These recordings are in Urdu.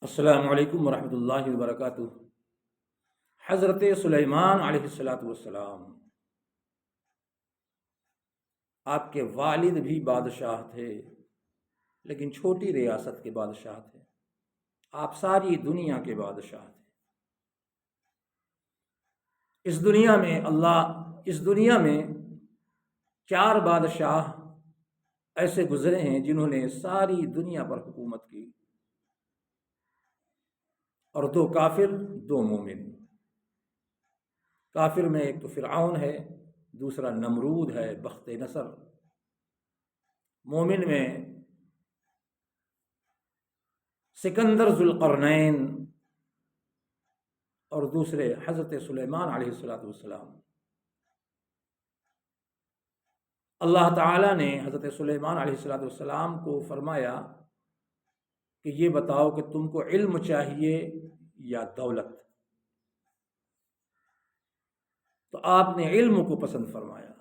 السلام علیکم ورحمۃ اللہ وبرکاتہ۔ حضرت سلیمان علیہ السلام آپ کے والد بھی بادشاہ تھے، لیکن چھوٹی ریاست کے بادشاہ تھے۔ آپ ساری دنیا کے بادشاہ تھے۔ اس دنیا میں 4 بادشاہ ایسے گزرے ہیں جنہوں نے ساری دنیا پر حکومت کی، اور 2 کافر 2 مومن۔ کافر میں ایک تو فرعون ہے، دوسرا نمرود ہے بخت نصر۔ مومن میں سکندر ذوالقرنین اور دوسرے حضرت سلیمان علیہ السلام۔ اللہ تعالیٰ نے حضرت سلیمان علیہ السلام کو فرمایا کہ یہ بتاؤ کہ تم کو علم چاہیے یا دولت؟ تو آپ نے علم کو پسند فرمایا،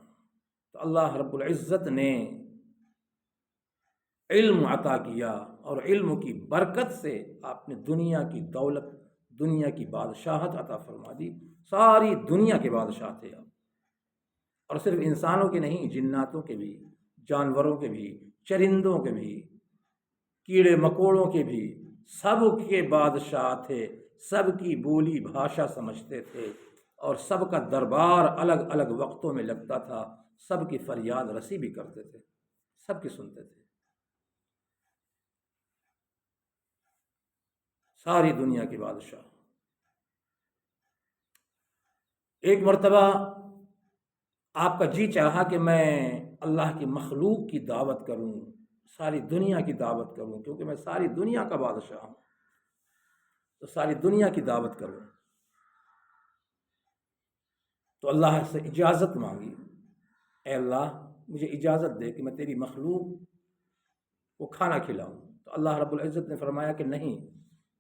تو اللہ رب العزت نے علم عطا کیا، اور علم کی برکت سے آپ نے دنیا کی دولت، دنیا کی بادشاہت عطا فرما دی۔ ساری دنیا کے بادشاہ تھے آپ، اور صرف انسانوں کے نہیں، جناتوں کے بھی، جانوروں کے بھی، چرندوں کے بھی، کیڑے مکوڑوں کے بھی، سب کے بادشاہ تھے۔ سب کی بولی بھاشا سمجھتے تھے، اور سب کا دربار الگ الگ وقتوں میں لگتا تھا۔ سب کی فریاد رسی بھی کرتے تھے، سب کی سنتے تھے۔ ساری دنیا کے بادشاہ۔ ایک مرتبہ آپ کا جی چاہا کہ میں اللہ کی مخلوق کی دعوت کروں، ساری دنیا کی دعوت کروں، کیونکہ میں ساری دنیا کا بادشاہ ہوں، تو ساری دنیا کی دعوت کروں۔ تو اللہ سے اجازت مانگی، اے اللہ مجھے اجازت دے کہ میں تیری مخلوق کو کھانا کھلاؤں۔ تو اللہ رب العزت نے فرمایا کہ نہیں،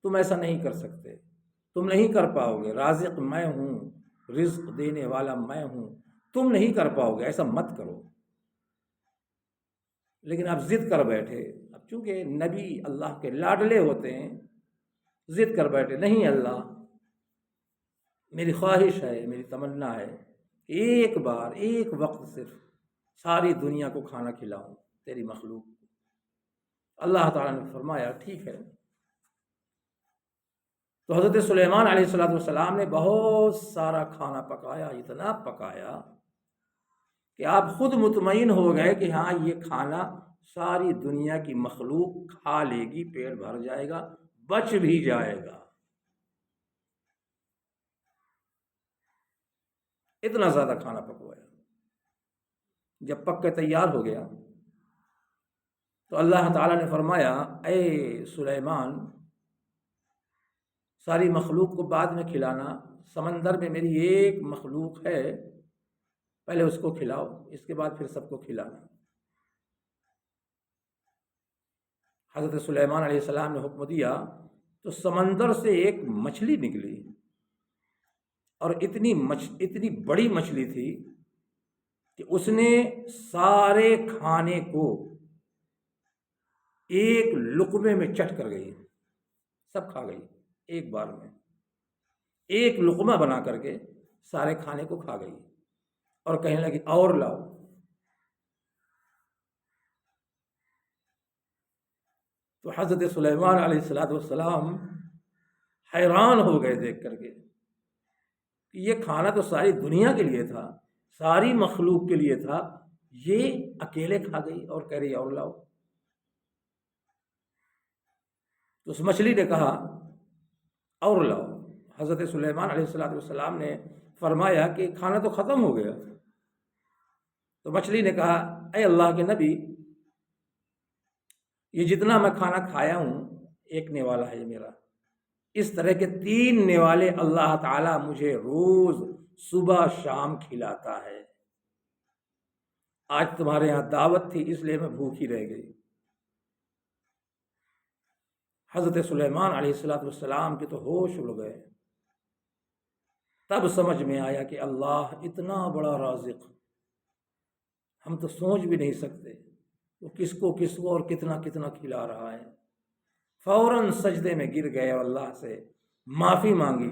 تم ایسا نہیں کر سکتے، تم نہیں کر پاؤ گے، رازق میں ہوں، رزق دینے والا میں ہوں، تم نہیں کر پاؤ گے، ایسا مت کرو۔ لیکن آپ ضد کر بیٹھے۔ اب چونکہ نبی اللہ کے لاڈلے ہوتے ہیں، ضد کر بیٹھے، نہیں اللہ، میری خواہش ہے، میری تمنا ہے کہ ایک بار، ایک وقت صرف ساری دنیا کو کھانا کھلاؤں، تیری مخلوق کو۔ اللہ تعالیٰ نے فرمایا ٹھیک ہے۔ تو حضرت سلیمان علیہ السلام نے بہت سارا کھانا پکایا، اتنا پکایا کہ آپ خود مطمئن ہو گئے کہ ہاں یہ کھانا ساری دنیا کی مخلوق کھا لے گی، پیٹ بھر جائے گا، بچ بھی جائے گا۔ اتنا زیادہ کھانا پکوایا۔ جب پک کے تیار ہو گیا تو اللہ تعالیٰ نے فرمایا اے سلیمان، ساری مخلوق کو بعد میں کھلانا، سمندر میں میری ایک مخلوق ہے، پہلے اس کو کھلاؤ، اس کے بعد پھر سب کو کھلانا۔ حضرت سلیمان علیہ السلام نے حکم دیا تو سمندر سے ایک مچھلی نکلی، اور اتنی بڑی مچھلی تھی کہ اس نے سارے کھانے کو ایک لقمے میں چٹ کر گئی، سب کھا گئی ایک بار میں، ایک لقمہ بنا کر کے سارے کھانے کو کھا گئی، اور کہنے لگی اور لاؤ۔ تو حضرت سلیمان علیہ السلام حیران ہو گئے دیکھ کر کے کہ یہ کھانا تو ساری دنیا کے لیے تھا، ساری مخلوق کے لیے تھا، یہ اکیلے کھا گئی اور کہہ رہی اور لاؤ۔ تو اس مچھلی نے کہا اور لاؤ۔ حضرت سلیمان علیہ السلام نے فرمایا کہ کھانا تو ختم ہو گیا۔ تو مچھلی نے کہا اے اللہ کے نبی، یہ جتنا میں کھانا کھایا ہوں، ایک نوالا ہے میرا، اس طرح کے 3 نوالے اللہ تعالیٰ مجھے روز صبح شام کھلاتا ہے۔ آج تمہارے یہاں دعوت تھی، اس لیے میں بھوکی رہ گئی۔ حضرت سلیمان علیہ السلام کے تو ہوش اڑ گئے۔ تب سمجھ میں آیا کہ اللہ اتنا بڑا رازق، ہم تو سوچ بھی نہیں سکتے وہ کس کو اور کتنا کتنا کھلا رہا ہے۔ فوراً سجدے میں گر گئے اور اللہ سے معافی مانگی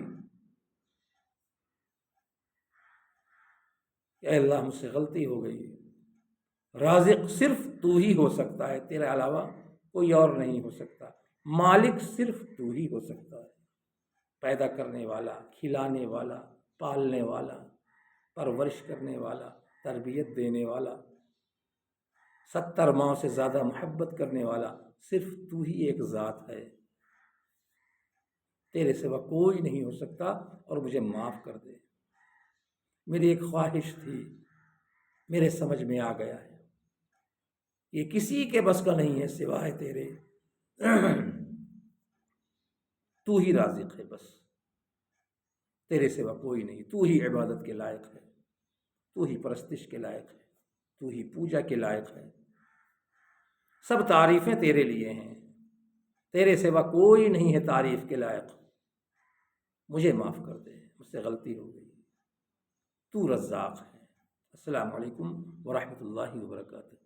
کہ اے اللہ مجھ سے غلطی ہو گئی، رازق صرف تو ہی ہو سکتا ہے، تیرے علاوہ کوئی اور نہیں ہو سکتا، مالک صرف تو ہی ہو سکتا ہے، پیدا کرنے والا، کھلانے والا، پالنے والا، پرورش کرنے والا، تربیت دینے والا، 70 ماؤں سے زیادہ محبت کرنے والا، صرف تو ہی ایک ذات ہے، تیرے سوا کوئی نہیں ہو سکتا، اور مجھے معاف کر دے، میری ایک خواہش تھی، میرے سمجھ میں آ گیا ہے، یہ کسی کے بس کا نہیں ہے سوائے تیرے، تو ہی رازق ہے، بس تیرے سوا کوئی نہیں، تو ہی عبادت کے لائق ہے، تو ہی پرستش کے لائق ہے، تو ہی پوجا کے لائق ہے، سب تعریفیں تیرے لیے ہیں، تیرے سوا کوئی نہیں ہے تعریف کے لائق، مجھے معاف کر دے، مجھ سے غلطی ہو گئی، تو رزاق ہے۔ السلام علیکم ورحمۃ اللہ وبرکاتہ۔